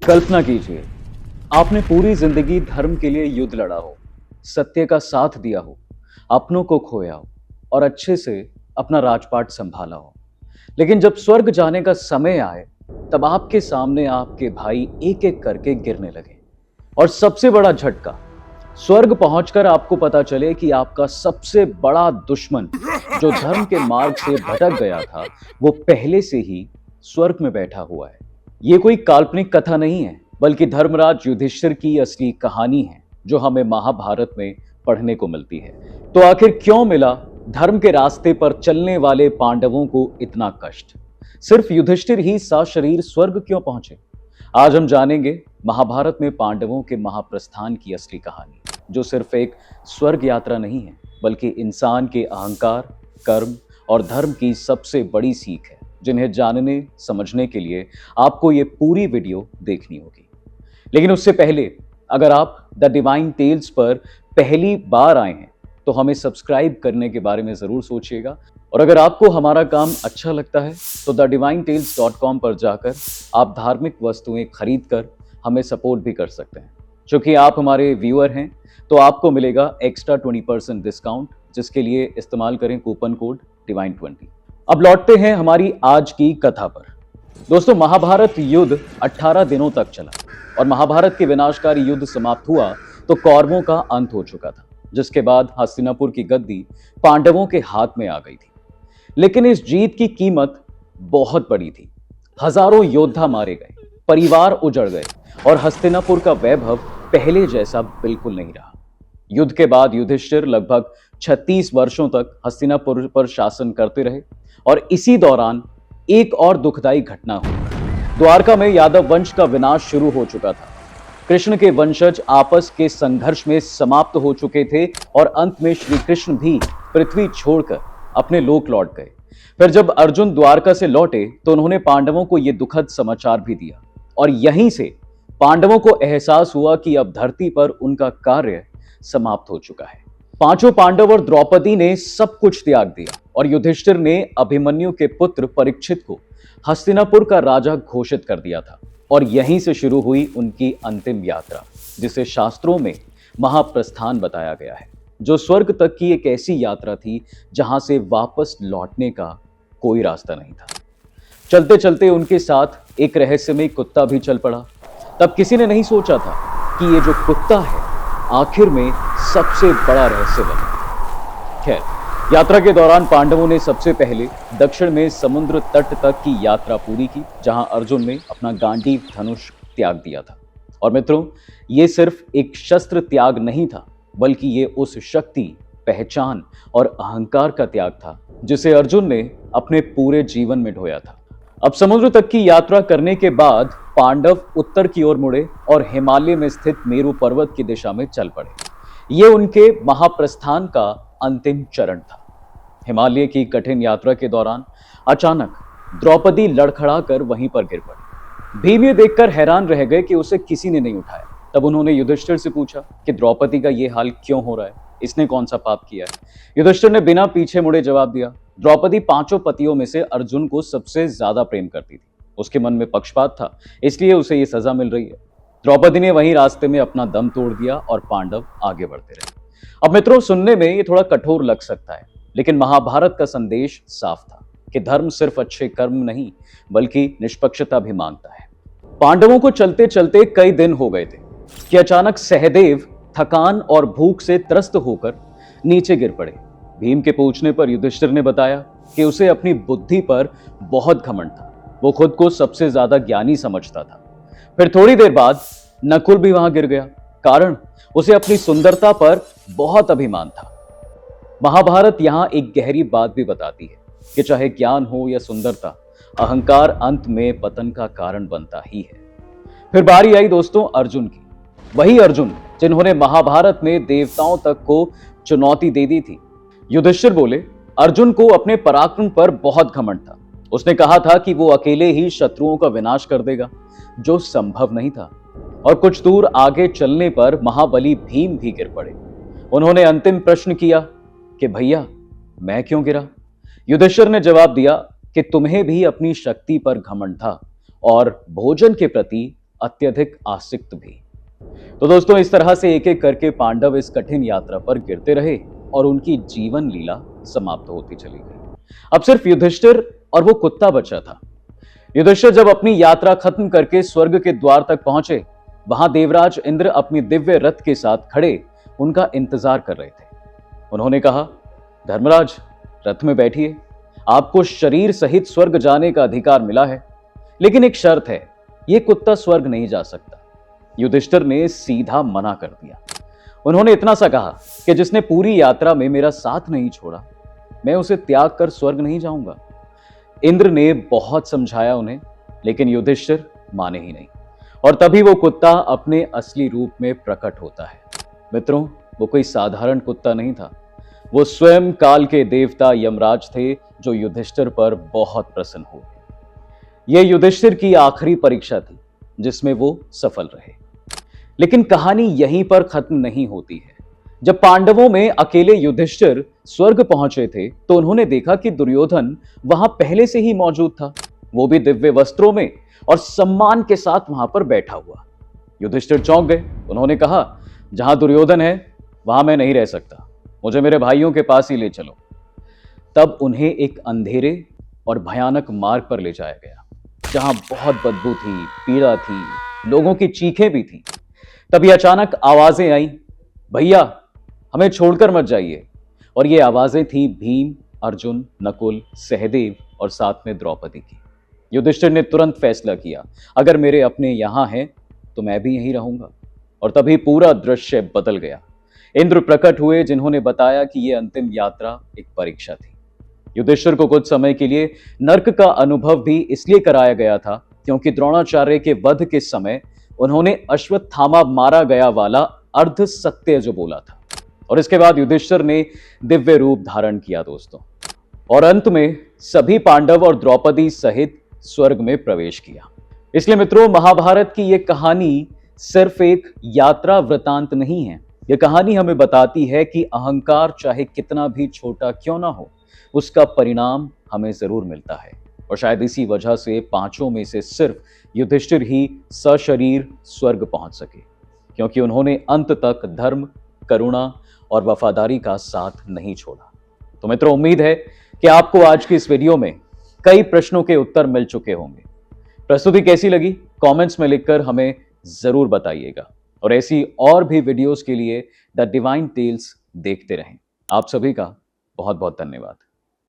कल्पना कीजिए, आपने पूरी जिंदगी धर्म के लिए युद्ध लड़ा हो, सत्य का साथ दिया हो, अपनों को खोया हो और अच्छे से अपना राजपाट संभाला हो। लेकिन जब स्वर्ग जाने का समय आए, तब आपके सामने आपके भाई एक एक करके गिरने लगे। और सबसे बड़ा झटका, स्वर्ग पहुंचकर आपको पता चले कि आपका सबसे बड़ा दुश्मन, जो धर्म के मार्ग से भटक गया था, वो पहले से ही स्वर्ग में बैठा हुआ है। ये कोई काल्पनिक कथा नहीं है, बल्कि धर्मराज युधिष्ठिर की असली कहानी है, जो हमें महाभारत में पढ़ने को मिलती है। तो आखिर क्यों मिला धर्म के रास्ते पर चलने वाले पांडवों को इतना कष्ट? सिर्फ युधिष्ठिर ही सशरीर स्वर्ग क्यों पहुंचे? आज हम जानेंगे महाभारत में पांडवों के महाप्रस्थान की असली कहानी, जो सिर्फ एक स्वर्ग यात्रा नहीं है, बल्कि इंसान के अहंकार, कर्म और धर्म की सबसे बड़ी सीख है, जिन्हें जानने समझने के लिए आपको ये पूरी वीडियो देखनी होगी। लेकिन उससे पहले, अगर आप द डिवाइन टेल्स पर पहली बार आए हैं, तो हमें सब्सक्राइब करने के बारे में जरूर सोचिएगा। और अगर आपको हमारा काम अच्छा लगता है, तो thedivinetales.com पर जाकर आप धार्मिक वस्तुएं खरीद कर हमें सपोर्ट भी कर सकते हैं। क्योंकि आप हमारे व्यूअर हैं, तो आपको मिलेगा एक्स्ट्रा 20% डिस्काउंट, जिसके लिए इस्तेमाल करें कूपन कोड divine20। अब लौटते हैं हमारी आज की कथा पर। दोस्तों, महाभारत युद्ध 18 दिनों तक चला और महाभारत के विनाशकारी युद्ध समाप्त हुआ तो कौरवों का अंत हो चुका था, जिसके बाद हस्तिनापुर की गद्दी पांडवों के हाथ में आ गई थी। लेकिन इस जीत की कीमत बहुत बड़ी थी। हजारों योद्धा मारे गए, परिवार उजड़ गए और हस्तिनापुर का वैभव पहले जैसा बिल्कुल नहीं रहा। युद्ध के बाद युधिष्ठिर लगभग 36 वर्षों तक हस्तिनापुर पर शासन करते रहे और इसी दौरान एक और दुखदाई घटना हुई। द्वारका में यादव वंश का विनाश शुरू हो चुका था। कृष्ण के वंशज आपस के संघर्ष में समाप्त हो चुके थे और अंत में श्री कृष्ण भी पृथ्वी छोड़कर अपने लोक लौट गए। फिर जब अर्जुन द्वारका से लौटे, तो उन्होंने पांडवों को यह दुखद समाचार भी दिया और यहीं से पांडवों को एहसास हुआ कि अब धरती पर उनका कार्य समाप्त हो चुका है। पांचों पांडव और द्रौपदी ने सब कुछ त्याग दिया और युधिष्ठिर ने अभिमन्यु के पुत्र परीक्षित को हस्तिनापुर का राजा घोषित कर दिया था। और यहीं से शुरू हुई उनकी अंतिम यात्रा, जिसे शास्त्रों में महाप्रस्थान बताया गया है, जो स्वर्ग तक की एक ऐसी यात्रा थी जहां से वापस लौटने का कोई रास्ता नहीं था। चलते चलते उनके साथ एक रहस्यमय कुत्ता भी चल पड़ा। तब किसी ने नहीं सोचा था कि ये जो कुत्ता है, आखिर में सबसे बड़ा रहस्य बना। खैर, यात्रा के दौरान पांडवों ने सबसे पहले दक्षिण में समुद्र तट तक की यात्रा पूरी की, जहां अर्जुन ने अपना गांडीव धनुष त्याग दिया था। और मित्रों, ये सिर्फ एक शस्त्र त्याग नहीं था, बल्कि ये उस शक्ति, पहचान और अहंकार का त्याग था जिसे अर्जुन ने अपने पूरे जीवन में ढोया था। अब समुद्र तक की यात्रा करने के बाद पांडव उत्तर की ओर मुड़े और हिमालय में स्थित मेरु पर्वत की दिशा में चल पड़े। ये उनके महाप्रस्थान का अंतिम चरण था। हिमालय की कठिन यात्रा के दौरान अचानक द्रौपदी लड़खड़ा कर वहीं पर गिर पड़ी। भीम ये देखकर हैरान रह गए कि उसे किसी ने नहीं उठाया। तब उन्होंने युधिष्ठिर से पूछा कि द्रौपदी का ये हाल क्यों हो रहा है, इसने कौन सा पाप किया है? युधिष्ठिर ने बिना पीछे मुड़े जवाब दिया, द्रौपदी पांचों पतियों में से अर्जुन को सबसे ज्यादा प्रेम करती थी। उसके मन में पक्षपात था, इसलिए उसे ये सजा मिल रही है। द्रौपदी ने वहीं रास्ते में अपना दम तोड़ दिया और पांडव आगे बढ़ते रहे। अब मित्रों, सुनने में ये थोड़ा कठोर लग सकता है, लेकिन महाभारत का संदेश साफ था कि धर्म सिर्फ अच्छे कर्म नहीं, बल्कि निष्पक्षता भी मांगता है। पांडवों को चलते चलते कई दिन हो गए थे कि अचानक सहदेव थकान और भूख से त्रस्त होकर नीचे गिर पड़े। भीम के पूछने पर युधिष्ठिर ने बताया कि उसे अपनी बुद्धि पर बहुत घमंड था। वो खुद को सबसे ज्यादा ज्ञानी समझता था। फिर थोड़ी देर बाद नकुल भी वहां गिर गया, कारण उसे अपनी सुंदरता पर बहुत अभिमान था। महाभारत यहां एक गहरी बात भी बताती है कि चाहे ज्ञान हो या सुंदरता, अहंकार अंत में पतन का कारण बनता ही है। फिर बारी आई दोस्तों अर्जुन की। वही अर्जुन जिन्होंने महाभारत में देवताओं तक को चुनौती दे दी थी। युधिष्ठिर बोले, अर्जुन को अपने पराक्रम पर बहुत घमंड था। उसने कहा था कि वो अकेले ही शत्रुओं का विनाश कर देगा, जो संभव नहीं था। और कुछ दूर आगे चलने पर महाबली भीम भी गिर पड़े। उन्होंने अंतिम प्रश्न किया कि भैया, मैं क्यों गिरा? युधिष्ठिर ने जवाब दिया कि तुम्हें भी अपनी शक्ति पर घमंड था और भोजन के प्रति अत्यधिक आसक्त भी। तो दोस्तों, इस तरह से एक एक करके पांडव इस कठिन यात्रा पर गिरते रहे और उनकी जीवन लीला समाप्त होती चली गई। अब सिर्फ युधिष्ठिर और वो कुत्ता बचा था। युधिष्ठिर जब अपनी यात्रा खत्म करके स्वर्ग के द्वार तक पहुंचे, वहां देवराज इंद्र अपनी दिव्य रथ के साथ खड़े उनका इंतजार कर रहे थे। उन्होंने कहा, धर्मराज, रथ में बैठिए। आपको शरीर सहित स्वर्ग जाने का अधिकार मिला है, लेकिन एक शर्त है, यह कुत्ता स्वर्ग नहीं जा सकता। युधिष्ठिर ने सीधा मना कर दिया। उन्होंने इतना सा कहा कि जिसने पूरी यात्रा में मेरा साथ नहीं छोड़ा, मैं उसे त्याग कर स्वर्ग नहीं जाऊंगा। इंद्र ने बहुत समझाया उन्हें, लेकिन युधिष्ठिर माने ही नहीं। और तभी वो कुत्ता अपने असली रूप में प्रकट होता है। मित्रों, वो कोई साधारण कुत्ता नहीं था। वो स्वयं काल के देवता यमराज थे, जो युधिष्ठिर पर बहुत प्रसन्न हुए। यह युधिष्ठिर की आखिरी परीक्षा थी, जिसमें वो सफल रहे। लेकिन कहानी यहीं पर खत्म नहीं होती है। जब पांडवों में अकेले युधिष्ठिर स्वर्ग पहुंचे थे, तो उन्होंने देखा कि दुर्योधन वहां पहले से ही मौजूद था, वो भी दिव्य वस्त्रों में और सम्मान के साथ वहां पर बैठा हुआ। युधिष्ठिर चौंक गए। उन्होंने कहा, जहां दुर्योधन है वहां मैं नहीं रह सकता, मुझे मेरे भाइयों के पास ही ले चलो। तब उन्हें एक अंधेरे और भयानक मार्ग पर ले जाया गया, जहां बहुत बदबू थी, पीड़ा थी, लोगों की चीखें भी थी। तभी अचानक आवाजें आई, भैया हमें छोड़कर मत जाइए। और ये आवाजें थी भीम, अर्जुन, नकुल, सहदेव और साथ में द्रौपदी की। युधिष्ठिर ने तुरंत फैसला किया, अगर मेरे अपने यहां हैं तो मैं भी यहीं रहूंगा। और तभी पूरा दृश्य बदल गया। इंद्र प्रकट हुए, जिन्होंने बताया कि यह अंतिम यात्रा एक परीक्षा थी। युधिष्ठिर को कुछ समय के लिए नर्क का अनुभव भी इसलिए कराया गया था, क्योंकि द्रोणाचार्य के वध के समय उन्होंने अश्वत्थामा मारा गया वाला अर्ध सत्य जो बोला था। और इसके बाद युधिष्ठिर ने दिव्य रूप धारण किया दोस्तों, और अंत में सभी पांडव और द्रौपदी सहित स्वर्ग में प्रवेश किया। इसलिए मित्रों, महाभारत की यह कहानी सिर्फ एक यात्रा वृतांत नहीं है। यह कहानी हमें बताती है कि अहंकार चाहे कितना भी छोटा क्यों ना हो, उसका परिणाम हमें जरूर मिलता है। और शायद इसी वजह से पांचों में से सिर्फ युधिष्ठिर ही सशरीर स्वर्ग पहुंच सके, क्योंकि उन्होंने अंत तक धर्म, करुणा और वफादारी का साथ नहीं छोड़ा। तो मित्रों, उम्मीद है कि आपको आज की इस वीडियो में कई प्रश्नों के उत्तर मिल चुके होंगे। प्रस्तुति कैसी लगी कमेंट्स में लिखकर हमें जरूर बताइएगा। और ऐसी और भी वीडियोस के लिए द डिवाइन टेल्स देखते रहें। आप सभी का बहुत बहुत धन्यवाद।